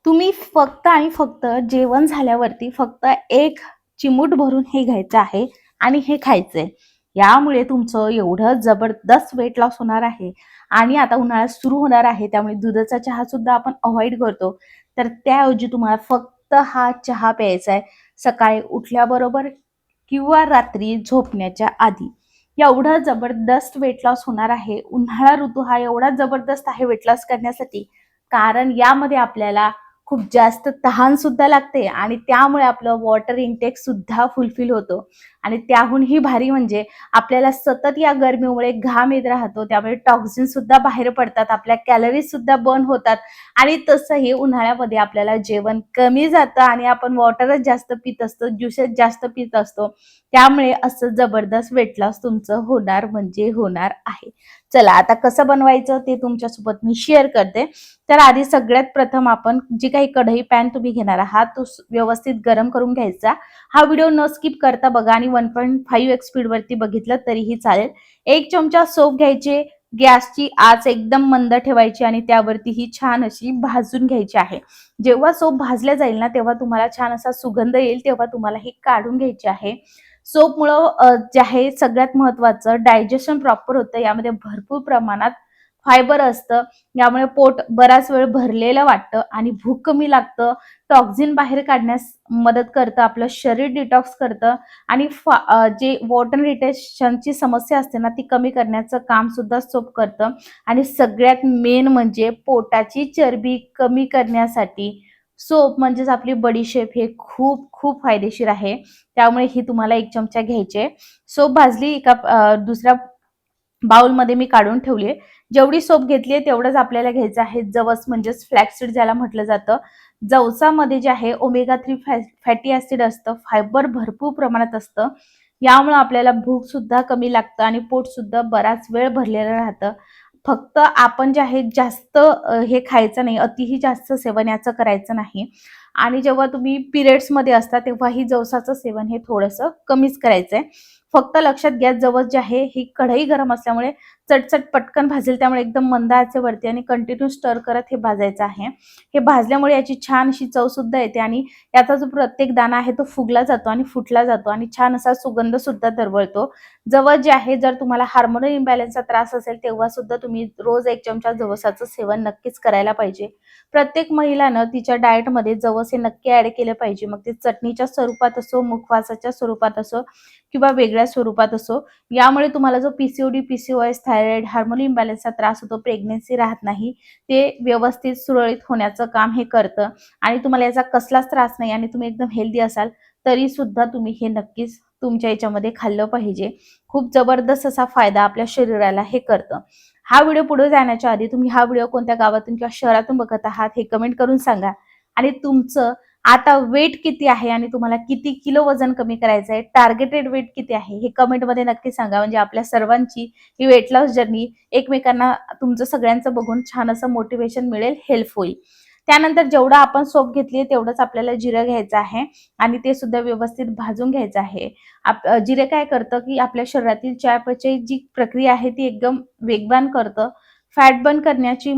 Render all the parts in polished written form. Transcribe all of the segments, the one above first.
तुम्ही फक्त आणि फक्त जेवण झाल्यावरती फक्त एक चिमूट भरून हे घ्यायचं आहे आणि हे खायचंय. यामुळे तुमचं एवढं जबरदस्त वेट लॉस होणार आहे. आणि आता उन्हाळा सुरू होणार आहे, त्यामुळे दुधाचा चहा सुद्धा आपण अव्हॉइड करतो. तर त्याऐवजी तुम्हाला फक्त हा चहा प्यायचा आहे सकाळी उठल्याबरोबर किंवा रात्री झोपण्याच्या आधी. एवढं जबरदस्त वेट लॉस होणार आहे. उन्हाळा ऋतू हा एवढा जबरदस्त आहे वेट लॉस करण्यासाठी, कारण यामध्ये आपल्याला खूप जास्त तहान सुद्धा लागते आणि त्यामुळे आपलं वॉटर इनटेक सुद्धा फुलफिल होतो. आणि त्याहूनही भारी म्हणजे आपल्याला सतत या गरमीमुळे घाम येत राहतो, त्यामुळे टॉक्सिन सुद्धा बाहेर पडतात, आपल्या कॅलरीज सुद्धा बर्न होतात. आणि तसंही उन्हाळ्यामध्ये आपल्याला जेवण कमी जातं आणि आपण वॉटरच जास्त पित असतो, ज्युसेस जास्त पित असतो. त्यामुळे असं जबरदस्त वेट लॉस तुमचं होणार म्हणजे होणार आहे. चला आता कसं बनवायचं ते तुमच्यासोबत मी शेअर करते. तर आधी सगळ्यात प्रथम आपण जी काही कढई पॅन तुम्ही घेणार आहात तो व्यवस्थित गरम करून घ्यायचा. हा व्हिडिओ न स्किप करता बघा आणि 1.5x स्पीड वरती बघितलं तरीही चालेल. 1 चमचा सोप घ्यायचे. गॅसची आच एकदम मंद ठेवायची आणि त्यावरती ही छान अशी भाजून घ्यायची आहे. जेव्हा सोप भाजल्या जाईल ना तेव्हा तुम्हाला छान असा सुगंध येईल, तेव्हा तुम्हाला हे काढून घ्यायचे आहे. सोपमुळं जे आहे सगळ्यात महत्वाचं डायजेशन प्रॉपर होतं. यामध्ये भरपूर प्रमाणात फायबर असतं. यामुळे पोट बराच वेळ भरलेलं वाटतं आणि भूक कमी लागतं. टॉक्सिन बाहेर काढण्यास मदत करतं, आपलं शरीर डिटॉक्स करतं आणि जे वॉटर रिटेन्शनची समस्या असते ना ती कमी करण्याचं काम सुद्धा सोप करतं. आणि सगळ्यात मेन म्हणजे पोटाची चरबी कमी करण्यासाठी सोप म्हणजेच आपली बडीशेप हे खूप खूप फायदेशीर आहे. त्यामुळे ही तुम्हाला 1 चमचा घ्यायचे. सोप भाजली एका दुसऱ्या बाउलमध्ये मी काढून ठेवली. जेवढी सोप घेतली आहे तेवढंच आपल्याला घ्यायचं आहे. जवस म्हणजेच फ्लॅक्ससीड ज्याला म्हटलं जातं. जवसामध्ये जे आहे ओमेगा 3 फॅटी ॲसिड असतं, फायबर भरपूर प्रमाणात असतं. यामुळे आपल्याला भूक सुद्धा कमी लागतं आणि पोट सुद्धा बराच वेळ भरलेलं राहतं. फक्त आपण जे आहे जास्त हे खायचं नाही, अतिही जास्त सेवन याचं करायचं नाही. आणि जेव्हा तुम्ही पिरियड्समध्ये असता तेव्हा ही जवसाचं सेवन हे थोडंसं कमीच करायचंय. फक्त लक्षात घ्या जवस जे आहे ही कढई गरम असल्यामुळे चटचट पटकन भाजेल, त्यामुळे एकदम मंद आचेवरती आणि कंटिन्यू स्टर करत हे भाजायचं आहे. हे भाजल्यामुळे याची छान अशी चव सुद्धा येते आणि याचा जो प्रत्येक दाणा आहे तो फुगला जातो आणि फुटला जातो आणि छान असा सुगंध सुद्धा दरवळतो. जवस जे आहे जर तुम्हाला हार्मोनल इम्बॅलन्सचा त्रास असेल तेव्हा सुद्धा तुम्ही रोज 1 चमचा जवसाचं सेवन नक्कीच करायला पाहिजे. प्रत्येक महिलानं तिच्या डाएटमध्ये जवस हे नक्की ॲड केलं पाहिजे. मग ते चटणीच्या स्वरूपात असो, मुखवासाच्या स्वरूपात असो किंवा वेगळ्या स्वरूपात असो. यामुळे तुम्हाला जो पीसीओडी, पीसीओएस, थायरॉइड, हार्मोन इम्बॅलन्सचा त्रास होतो, प्रेग्नन्सी राहत नाही, ते व्यवस्थित सुरळीत होण्याचं काम हे करतं. आणि तुम्हाला याचा कसलाच त्रास नाही आणि तुम्ही एकदम हेल्दी असाल तरी सुद्धा तुम्ही हे नक्कीच तुमच्या याच्यामध्ये खाल्लं पाहिजे. खूप जबरदस्त असा फायदा आपल्या शरीराला हे करतं. हा व्हिडिओ पुढे जाण्याच्या आधी तुम्ही हा व्हिडिओ कोणत्या गावातून किंवा शहरातून बघत आहात हे कमेंट करून सांगा. आणि तुमचं आता वेट किती आहे आणि तुम्हाला किती किलो वजन कमी करायचं आहे, टार्गेटेड वेट किती आहे हे कमेंटमध्ये नक्की सांगा. म्हणजे आपल्या सर्वांची ही वेट लॉस जर्नी एकमेकांना तुमचं सगळ्यांचं बघून छान असं मोटिवेशन मिळेल, हेल्प होईल. त्यानंतर जेवढं आपण सोप घेतली तेवढंच आपल्याला जिरं घ्यायचं आहे आणि ते सुद्धा व्यवस्थित भाजून घ्यायचं आहे. जिरे काय करतं की आपल्या शरीरातील चयापचय जी प्रक्रिया आहे ती एकदम वेगवान करतं. फॅट बर्न करण्याची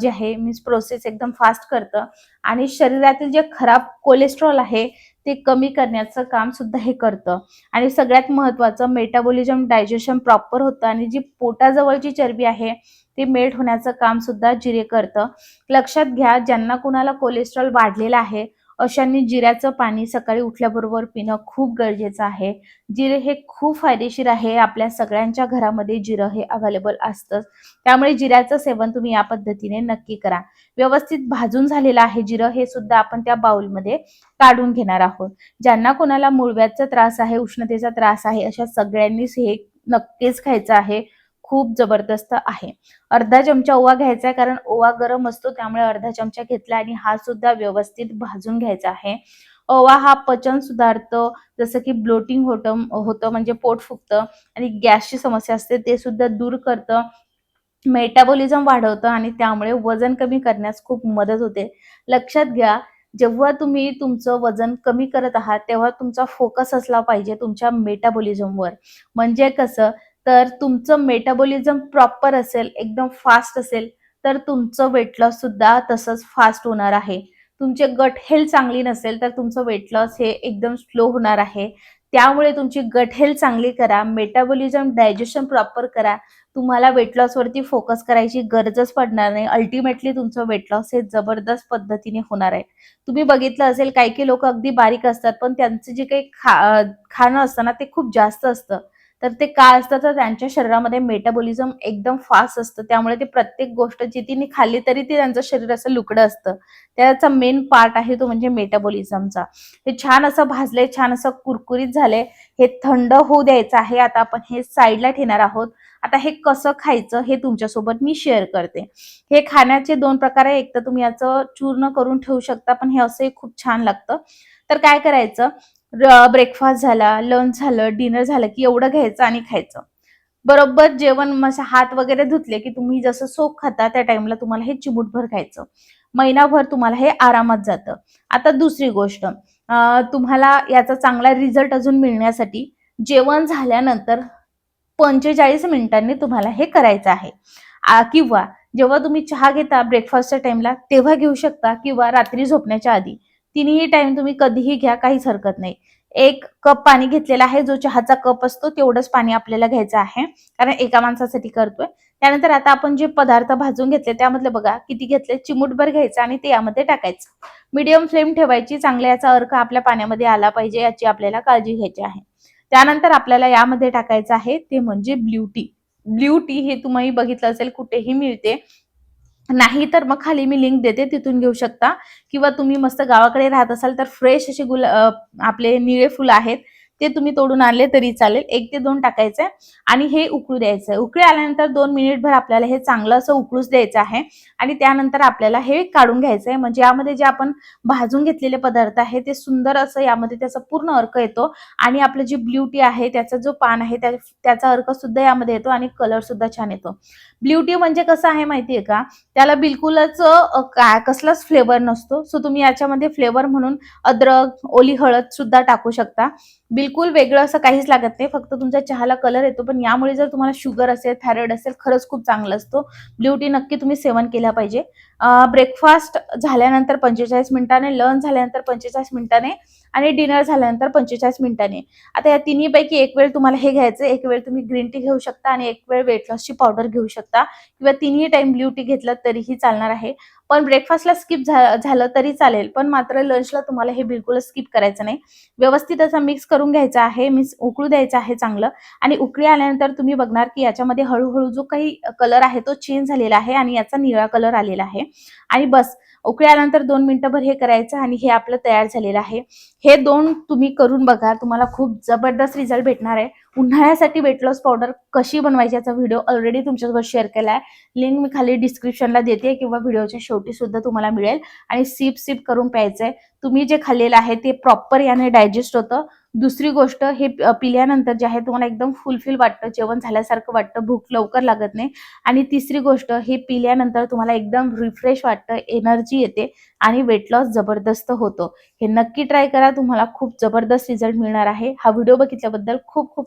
जी आहे मीन्स प्रोसेस एकदम फास्ट करतं आणि शरीरातील जे खराब कोलेस्ट्रॉल आहे ते कमी करण्याचं काम सुद्धा हे करतं. आणि सगळ्यात महत्त्वाचं मेटाबॉलिझम डायजेशन प्रॉपर होतं आणि जी पोटाजवळची चरबी आहे ते मेल्ट होण्याचं काम सुद्धा जिरे करतं. लक्षात घ्या, ज्यांना कुणाला कोलेस्ट्रॉल वाढलेला आहे अशांनी जिऱ्याचं पाणी सकाळी उठल्याबरोबर पिणं खूप गरजेचं आहे. जिरे हे खूप फायदेशीर आहे. आपल्या सगळ्यांच्या घरामध्ये जिरं हे अवेलेबल असतंच. त्यामुळे जिऱ्याचं सेवन तुम्ही या पद्धतीने नक्की करा. व्यवस्थित भाजून झालेलं आहे जिरं हे सुद्धा आपण त्या बाउलमध्ये काढून घेणार आहोत. ज्यांना कोणाला मूळव्याधचा त्रास आहे, उष्णतेचा त्रास आहे अशा सगळ्यांनीच हे नक्कीच खायचं आहे. खूप जबरदस्त आहे. अर्धा चमचा ओवा घ्यायचा आहे, कारण ओवा गरम असतो त्यामुळे अर्धा चमचा घेतला आणि हा सुद्धा व्यवस्थित भाजून घ्यायचा आहे. ओवा हा पचन सुधारतो, जसं की ब्लोटिंग होतं म्हणजे पोट फुगतं आणि गॅसची समस्या असते ते सुद्धा दूर करतं. मेटाबॉलिझम वाढवतं आणि त्यामुळे वजन कमी करण्यास खूप मदत होते. लक्षात घ्या, जेव्हा तुम्ही तुमचं वजन कमी करत आहात तेव्हा तुमचा फोकस असला पाहिजे तुमच्या मेटाबॉलिझमवर. म्हणजे कसं, तर तुमचं मेटाबॉलिझम प्रॉपर असेल, एकदम फास्ट असेल तर तुमचं वेट लॉस सुद्धा तसंच फास्ट होणार आहे. तुमचे गट हेल्थ चांगली नसेल तर तुमचं वेट लॉस हे एकदम स्लो होणार आहे. त्यामुळे तुमची गट हेल्थ चांगली करा, मेटाबॉलिझम डायजेशन प्रॉपर करा. तुम्हाला वेट लॉसवरती फोकस करायची गरजच पडणार नाही. अल्टिमेटली तुमचं वेट लॉस हे जबरदस्त पद्धतीने होणार आहे. तुम्ही बघितलं असेल काही लोकं अगदी बारीक असतात, पण त्यांचं जे काही खाणं असतं ना ते खूप जास्त असतं. तर ते का असतं तर त्यांच्या शरीरामध्ये मेटाबॉलिझम एकदम फास्ट असतं. त्यामुळे ते प्रत्येक गोष्ट जी तिने खाल्ली तरी ते त्यांचं शरीर असं लुकडं असतं. त्याचा मेन पार्ट आहे तो म्हणजे मेटाबॉलिझमचा. हे छान असं भाजले, छान असं कुरकुरीत झाले. हे थंड होऊ द्यायचं आहे. आता आपण हे साईडला ठेवणार आहोत. आता हे कसं खायचं हे तुमच्यासोबत मी शेअर करते. हे खाण्याचे 2 प्रकार आहे. एक तर तुम्ही याचं चूर्ण करून ठेवू शकता, पण हे असंही खूप छान लागतं. तर काय करायचं, ब्रेकफास्ट झाला, लंच झालं, डिनर झालं की एवढं घ्यायचं आणि खायचं. बरोबर जेवण मग हात वगैरे धुतले की तुम्ही जसं सोप खाता त्या टाइमला तुम्हाला हे चिमूटभर खायचं. महिनाभर तुम्हाला हे आरामात जातं. आता दुसरी गोष्ट, तुम्हाला याचा चांगला रिझल्ट अजून मिळण्यासाठी जेवण झाल्यानंतर 45 मिनिटांनी तुम्हाला हे करायचं आहे. किंवा जेव्हा तुम्ही चहा घेता ब्रेकफास्टच्या टाइमला तेव्हा घेऊ शकता किंवा रात्री झोपण्याच्या आधी. तिन्ही टाइम तुम्ही कधीही घ्या, काहीच हरकत नाही. 1 कप पाणी घेतलेला आहे, जो चहाचा कप असतो तेवढंच पाणी आपल्याला घ्यायचं आहे. कारण एका माणसासाठी करतोय. त्यानंतर आता आपण जे पदार्थ भाजून घेतले त्यामधले बघा किती घेतले, चिमूटभर घ्यायचं आणि ते यामध्ये टाकायचं. मीडियम फ्लेम ठेवायची. चांगला याचा अर्क आपल्या पाण्यामध्ये आला पाहिजे याची आपल्याला काळजी घ्यायची आहे. त्यानंतर आपल्याला यामध्ये टाकायचं आहे ते म्हणजे ब्लू टी. ब्लू टी हे तुम्ही बघितलं असेल कुठेही मिळते. नाही तर मग खाली मी लिंक देते तिथून घेऊ शकता किंवा तुम्ही मस्त गावाकडे राहत असाल तर फ्रेश असे आपले निळे फुलं आहेत ते तुम्ही तोडून आणले तरी चालेल. 1 ते 2 टाकायचे आणि हे उकळू द्यायचं. उकळी आल्यानंतर 2 मिनिटभर आपल्याला हे चांगलं असं उकळूच द्यायचं आहे आणि त्यानंतर आपल्याला हे काढून घ्यायचं आहे. म्हणजे यामध्ये जे आपण भाजून घेतलेले पदार्थ आहे ते सुंदर असं यामध्ये त्याचा पूर्ण अर्क येतो आणि आपलं जी ब्लू टी आहे त्याचा जो पान आहे त्याचा अर्क सुद्धा यामध्ये येतो आणि कलर सुद्धा छान येतो. ब्लू टी म्हणजे कसं आहे माहितीये का, त्याला बिलकुलच कसलाच फ्लेवर नसतो. सो तुम्ही याच्यामध्ये फ्लेवर म्हणून अद्रक, ओली हळद सुद्धा टाकू शकता. बिलकुल वेगळं असं काहीच लागत नाही. फक्त तुमच्या चहाला कलर येतो. पण यामुळे जर तुम्हाला शुगर असेल, थायरॉइड असेल खरंच खूप चांगलं असतो. ब्लू टी नक्की तुम्ही सेवन केला पाहिजे. ब्रेकफास्ट झाल्यानंतर 45 मिनिटाने, लंच झाल्यानंतर 45 मिनिटाने आणि डिनर झाल्यानंतर 45 मिनिटाने. आता या तिन्हीपैकी एक वेळ तुम्हाला हे घ्यायचं, एक वेळ तुम्ही ग्रीन टी घेऊ शकता आणि एक वेळ वेट लॉसची पावडर घेऊ शकता किंवा तिन्ही टाइम ब्लू टी घेतलं तरीही चालणार आहे. पण ब्रेकफास्टला स्किप झालं तरी चालेल. पण मात्र लंचला तुम्हाला हे बिलकुलच स्किप करायचं नाही. व्यवस्थित असं मिक्स करून घ्यायचं आहे, उकळू द्यायचं आहे चांगलं आणि उकळी आल्यानंतर तुम्ही बघणार की याच्यामध्ये हळूहळू जो काही कलर आहे तो चेंज झालेला आहे आणि याचा निळा कलर आलेला आहे आणि बस उकळी आल्यानंतर 2 मिनिटभर हे करायचं आणि हे आपलं तयार झालेलं आहे. हे 2 तुम्ही करून बघा. तुम्हाला खूप जबरदस्त रिझल्ट भेटणार आहे. उन्हाळ्यासाठी वेट लॉस पावडर कशी बनवायची याचा व्हिडिओ ऑलरेडी तुमच्यासोबत शेअर केला आहे. लिंक मी खाली डिस्क्रिप्शनला देते किंवा व्हिडिओच्या शेवटी सुद्धा तुम्हाला मिळेल आणि सिप करून प्यायचंय. तुम्ही जे खाल्लेलं आहे ते प्रॉपर याने डायजेस्ट होतं. दुसरी गोष्ट हे पिल्यानंतर जे आहे तुम्हाला एकदम फुलफिल वाटतं, जेवण झाल्यासारखं वाटतं, भूक लवकर लागत नाही आणि तिसरी गोष्ट हे पिल्यानंतर तुम्हाला एकदम रिफ्रेश वाटतं, एनर्जी येते आणि वेट लॉस जबरदस्त होतो. हे नक्की ट्राय करा. तुम्हाला खूप जबरदस्त रिझल्ट मिळणार आहे. हा व्हिडिओ बघितल्याबद्दल खूप खूप